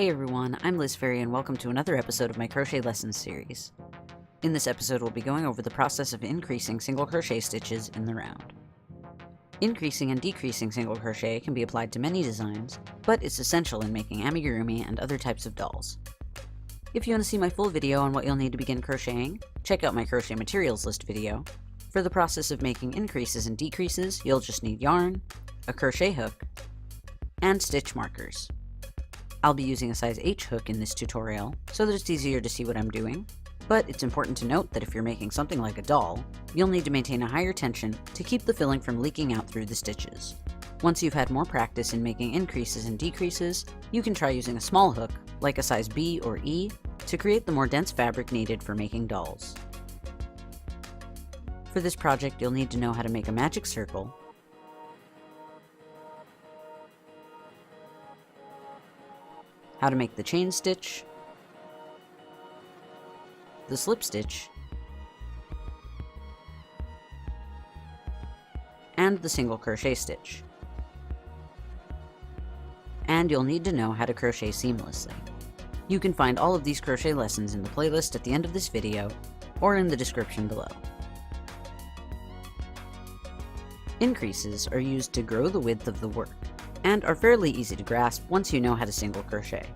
Hey everyone, I'm Liz Ferry and welcome to another episode of my crochet lessons series. In this episode we'll be going over the process of increasing single crochet stitches in the round. Increasing and decreasing single crochet can be applied to many designs, but it's essential in making amigurumi and other types of dolls. If you want to see my full video on what you'll need to begin crocheting, check out my crochet materials list video. For the process of making increases and decreases, you'll just need yarn, a crochet hook, and stitch markers. I'll be using a size H hook in this tutorial, so that it's easier to see what I'm doing, but it's important to note that if you're making something like a doll, you'll need to maintain a higher tension to keep the filling from leaking out through the stitches. Once you've had more practice in making increases and decreases, you can try using a small hook, like a size B or E, to create the more dense fabric needed for making dolls. For this project, you'll need to know how to make a magic circle, how to make the chain stitch, the slip stitch, and the single crochet stitch. And you'll need to know how to crochet seamlessly. You can find all of these crochet lessons in the playlist at the end of this video, or in the description below. Increases are used to grow the width of the work, and are fairly easy to grasp once you know how to single crochet.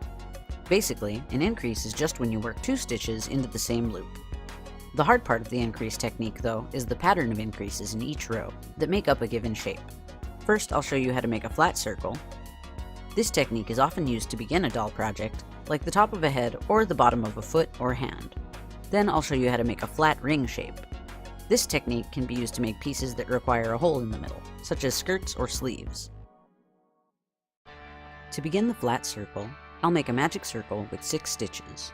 Basically, an increase is just when you work 2 stitches into the same loop. The hard part of the increase technique, though, is the pattern of increases in each row that make up a given shape. First, I'll show you how to make a flat circle. This technique is often used to begin a doll project, like the top of a head or the bottom of a foot or hand. Then I'll show you how to make a flat ring shape. This technique can be used to make pieces that require a hole in the middle, such as skirts or sleeves. To begin the flat circle, I'll make a magic circle with 6 stitches.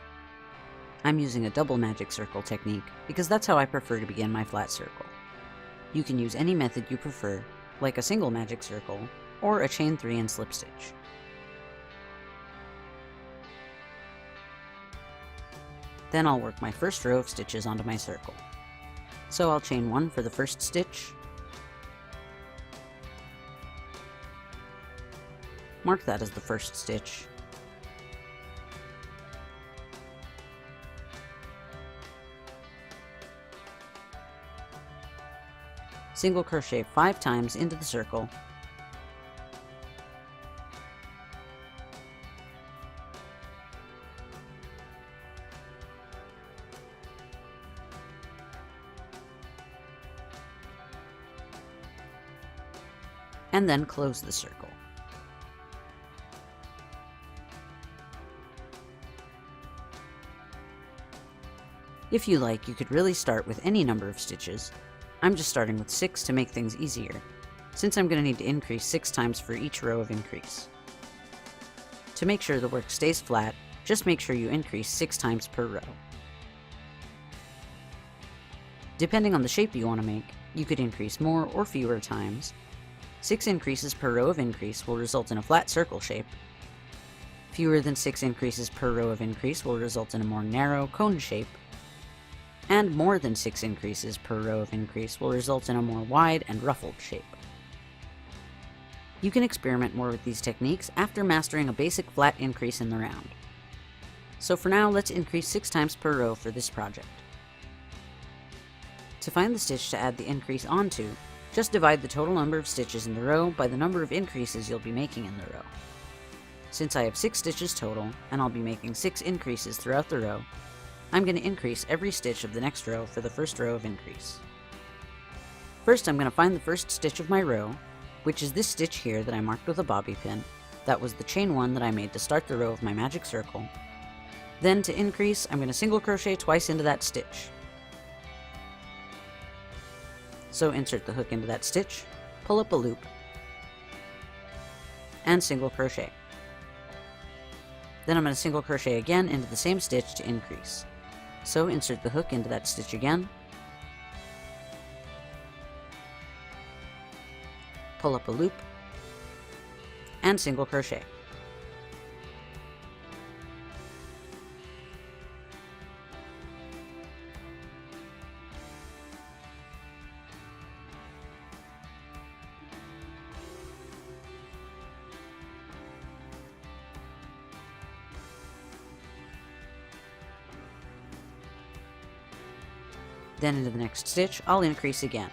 I'm using a double magic circle technique because that's how I prefer to begin my flat circle. You can use any method you prefer, like a single magic circle, or a chain 3 and slip stitch. Then I'll work my first row of stitches onto my circle. So I'll chain 1 for the first stitch, mark that as the first stitch, single crochet 5 times into the circle, and then close the circle. If you like, you could really start with any number of stitches. I'm just starting with 6 to make things easier, since I'm going to need to increase 6 times for each row of increase. To make sure the work stays flat, just make sure you increase 6 times per row. Depending on the shape you want to make, you could increase more or fewer times. 6 increases per row of increase will result in a flat circle shape. Fewer than 6 increases per row of increase will result in a more narrow cone shape. And more than 6 increases per row of increase will result in a more wide and ruffled shape. You can experiment more with these techniques after mastering a basic flat increase in the round. So for now, let's increase 6 times per row for this project. To find the stitch to add the increase onto, just divide the total number of stitches in the row by the number of increases you'll be making in the row. Since I have 6 stitches total, and I'll be making 6 increases throughout the row, I'm going to increase every stitch of the next row for the first row of increase. First, I'm going to find the first stitch of my row, which is this stitch here that I marked with a bobby pin. That was the chain 1 that I made to start the row of my magic circle. Then to increase, I'm going to single crochet twice into that stitch. So insert the hook into that stitch, pull up a loop, and single crochet. Then I'm going to single crochet again into the same stitch to increase. So insert the hook into that stitch again, pull up a loop, and single crochet. Then into the next stitch, I'll increase again.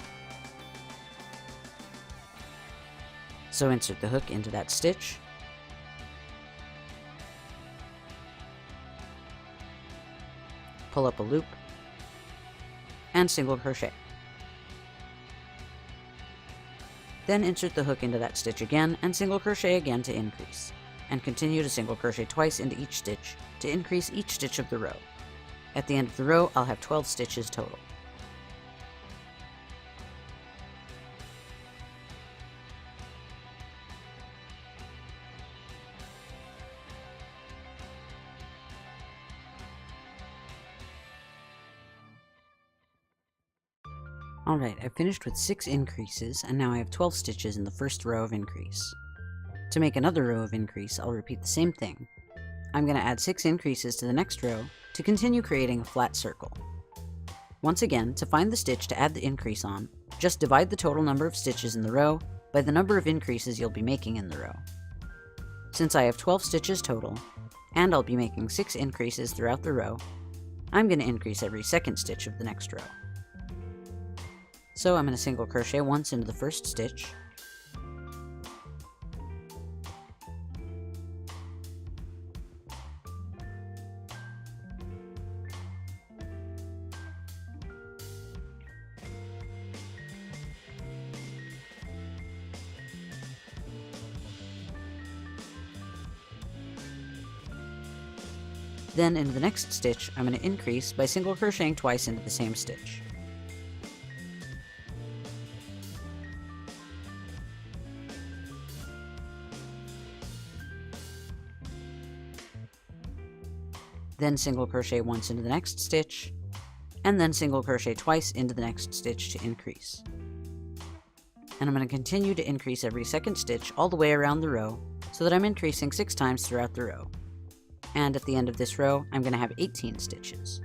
So insert the hook into that stitch, pull up a loop, and single crochet. Then insert the hook into that stitch again and single crochet again to increase, and continue to single crochet twice into each stitch to increase each stitch of the row. At the end of the row, I'll have 12 stitches total. Alright, I've finished with 6 increases, and now I have 12 stitches in the first row of increase. To make another row of increase, I'll repeat the same thing. I'm going to add 6 increases to the next row to continue creating a flat circle. Once again, to find the stitch to add the increase on, just divide the total number of stitches in the row by the number of increases you'll be making in the row. Since I have 12 stitches total, and I'll be making 6 increases throughout the row, I'm going to increase every second stitch of the next row. So I'm going to single crochet once into the first stitch, then into the next stitch I'm going to increase by single crocheting twice into the same stitch. Then single crochet once into the next stitch, and then single crochet twice into the next stitch to increase. And I'm going to continue to increase every second stitch all the way around the row, so that I'm increasing 6 times throughout the row. And at the end of this row, I'm going to have 18 stitches.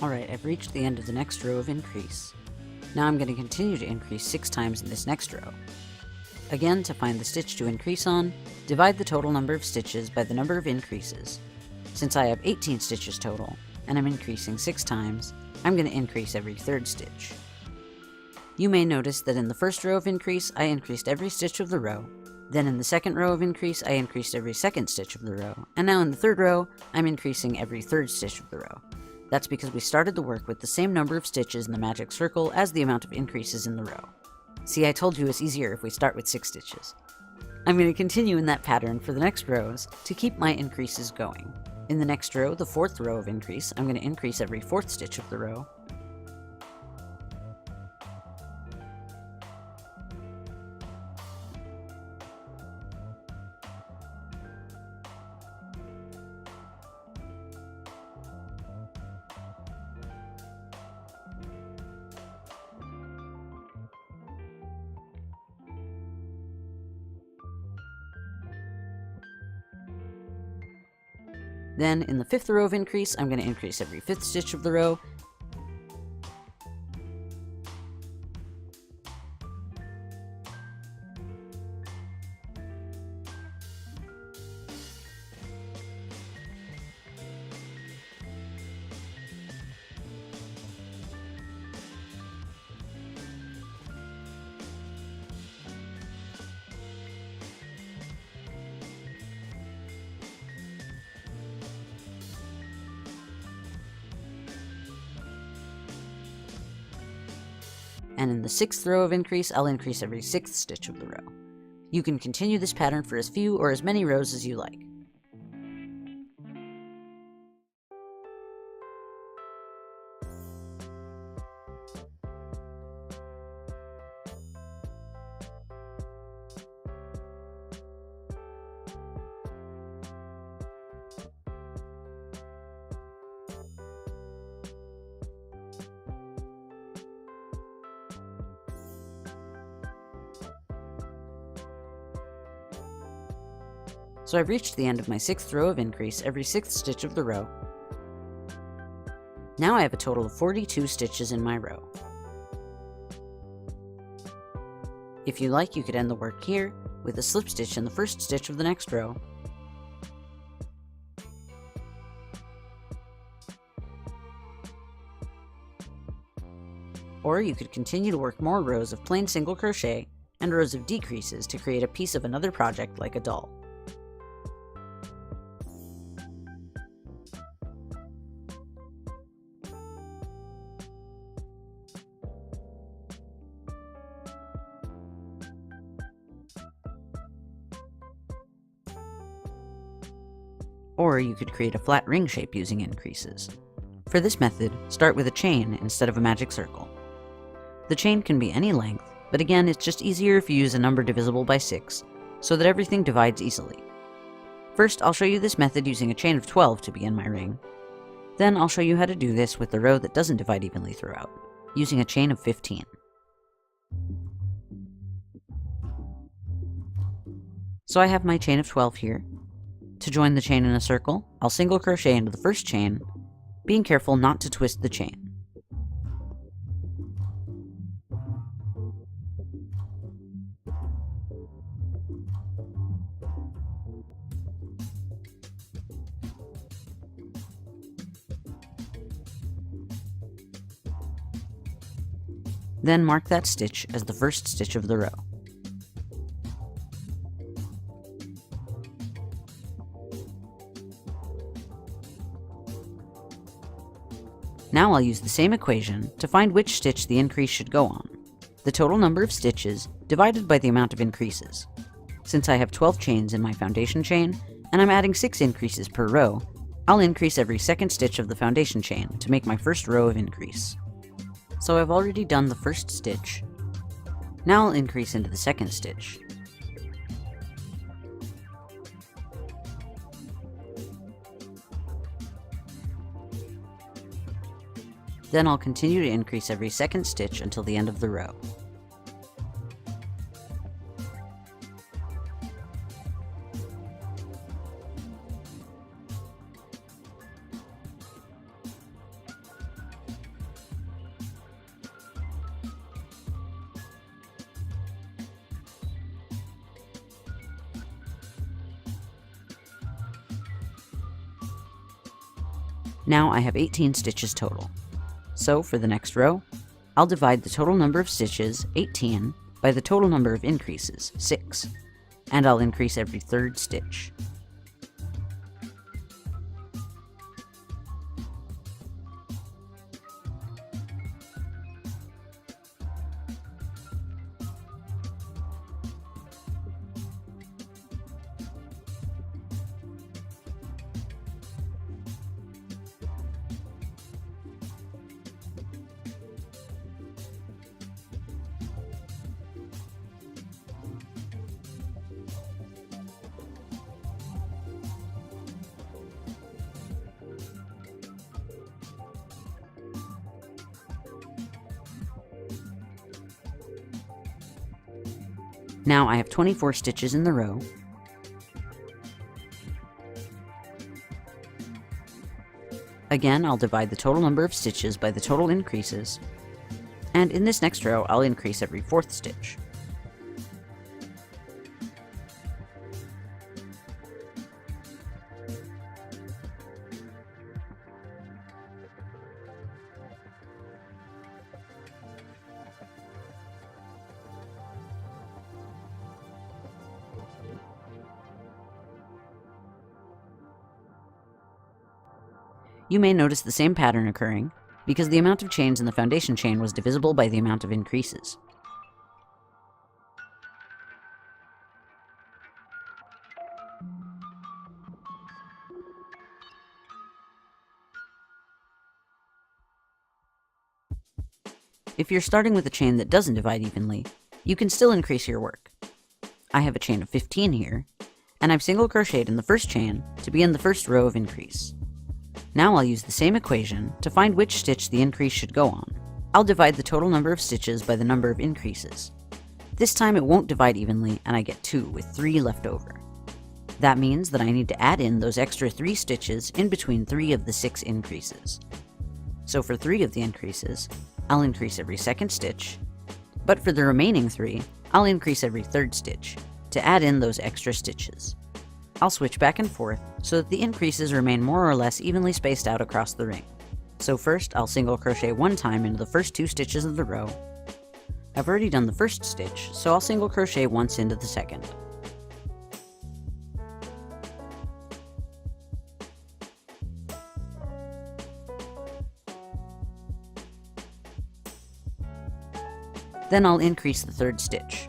Alright, I've reached the end of the next row of increase. Now I'm going to continue to increase 6 times in this next row. Again, to find the stitch to increase on, divide the total number of stitches by the number of increases. Since I have 18 stitches total, and I'm increasing 6 times, I'm going to increase every third stitch. You may notice that in the first row of increase, I increased every stitch of the row. Then in the second row of increase, I increased every second stitch of the row. And now in the third row, I'm increasing every third stitch of the row. That's because we started the work with the same number of stitches in the magic circle as the amount of increases in the row. See, I told you it's easier if we start with 6 stitches. I'm going to continue in that pattern for the next rows to keep my increases going. In the next row, the 4th row of increase, I'm going to increase every 4th stitch of the row. Then, in the 5th row of increase, I'm going to increase every 5th stitch of the row. And in the 6th row of increase, I'll increase every 6th stitch of the row. You can continue this pattern for as few or as many rows as you like. So I've reached the end of my 6th row of increase every 6th stitch of the row, Now I have a total of 42 stitches in my row. If you like, you could end the work here with a slip stitch in the first stitch of the next row. Or you could continue to work more rows of plain single crochet and rows of decreases to create a piece of another project like a doll. Or you could create a flat ring shape using increases. For this method, start with a chain instead of a magic circle. The chain can be any length, but again, it's just easier if you use a number divisible by 6, so that everything divides easily. First, I'll show you this method using a chain of 12 to begin my ring. Then I'll show you how to do this with the row that doesn't divide evenly throughout, using a chain of 15. So I have my chain of 12 here. To join the chain in a circle, I'll single crochet into the first chain, being careful not to twist the chain. Then mark that stitch as the first stitch of the row. Now I'll use the same equation to find which stitch the increase should go on, the total number of stitches divided by the amount of increases. Since I have 12 chains in my foundation chain, and I'm adding 6 increases per row, I'll increase every second stitch of the foundation chain to make my first row of increase. So I've already done the first stitch. Now I'll increase into the second stitch. Then I'll continue to increase every second stitch until the end of the row. Now I have 18 stitches total. So for the next row, I'll divide the total number of stitches, 18, by the total number of increases, 6, and I'll increase every third stitch. Now I have 24 stitches in the row. Again, I'll divide the total number of stitches by the total increases, and in this next row, I'll increase every fourth stitch. You may notice the same pattern occurring, because the amount of chains in the foundation chain was divisible by the amount of increases. If you're starting with a chain that doesn't divide evenly, you can still increase your work. I have a chain of 15 here, and I've single crocheted in the first chain to begin the first row of increase. Now I'll use the same equation to find which stitch the increase should go on. I'll divide the total number of stitches by the number of increases. This time it won't divide evenly and I get 2 with 3 left over. That means that I need to add in those extra 3 stitches in between 3 of the 6 increases. So for 3 of the increases, I'll increase every second stitch, but for the remaining 3, I'll increase every third stitch to add in those extra stitches. I'll switch back and forth so that the increases remain more or less evenly spaced out across the ring. So first, I'll single crochet 1 time into the first 2 stitches of the row. I've already done the first stitch, so I'll single crochet once into the second. Then I'll increase the third stitch.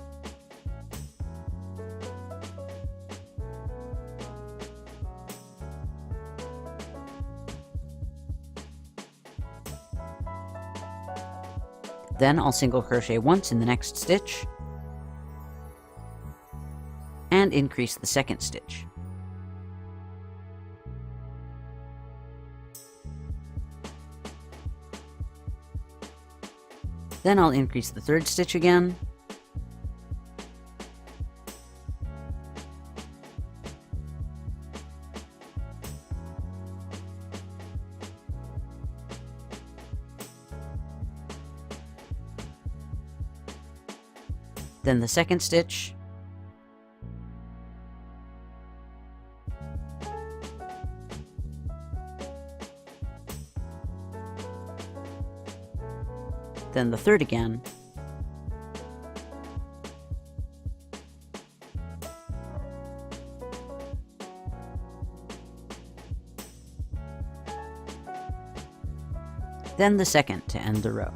Then I'll single crochet once in the next stitch, and increase the second stitch. Then I'll increase the third stitch again, then the second stitch, then the third again, then the second to end the row.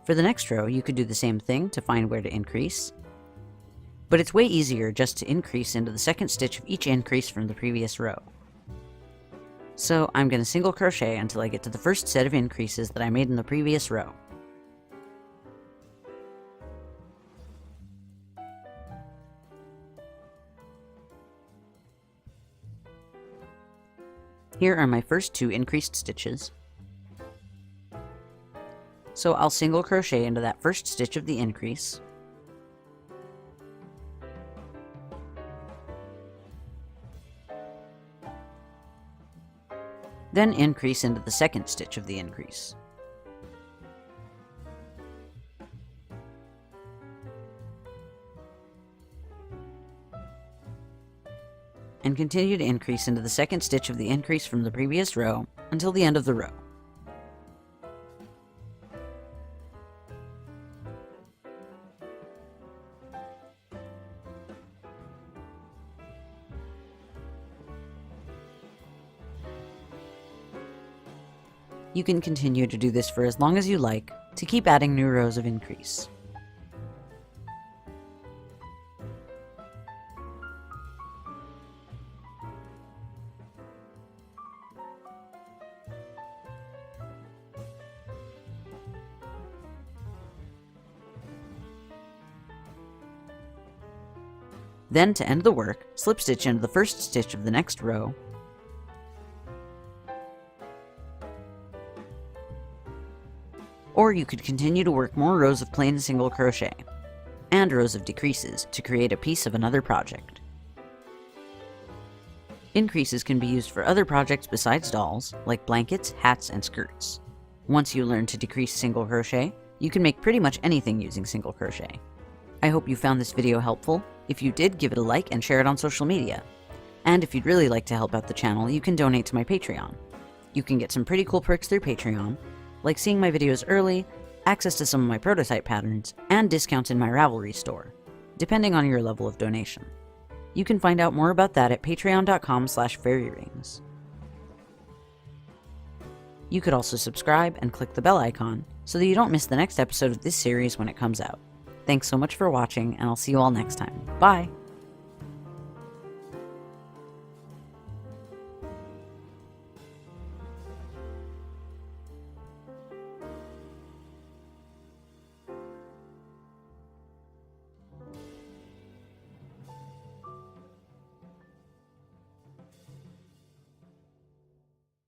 For the next row, you could do the same thing to find where to increase, but it's way easier just to increase into the second stitch of each increase from the previous row. So I'm going to single crochet until I get to the first set of increases that I made in the previous row. Here are my first 2 increased stitches. So I'll single crochet into that first stitch of the increase, then increase into the second stitch of the increase. And continue to increase into the second stitch of the increase from the previous row until the end of the row. You can continue to do this for as long as you like to keep adding new rows of increase. Then, to end the work, slip stitch into the first stitch of the next row, or you could continue to work more rows of plain single crochet, and rows of decreases to create a piece of another project. Increases can be used for other projects besides dolls, like blankets, hats, and skirts. Once you learn to decrease single crochet, you can make pretty much anything using single crochet. I hope you found this video helpful. If you did, give it a like and share it on social media. And if you'd really like to help out the channel, you can donate to my Patreon. You can get some pretty cool perks through Patreon, like seeing my videos early, access to some of my prototype patterns, and discounts in my Ravelry store, depending on your level of donation. You can find out more about that at patreon.com/fairyrings. You could also subscribe and click the bell icon so that you don't miss the next episode of this series when it comes out. Thanks so much for watching, and I'll see you all next time. Bye!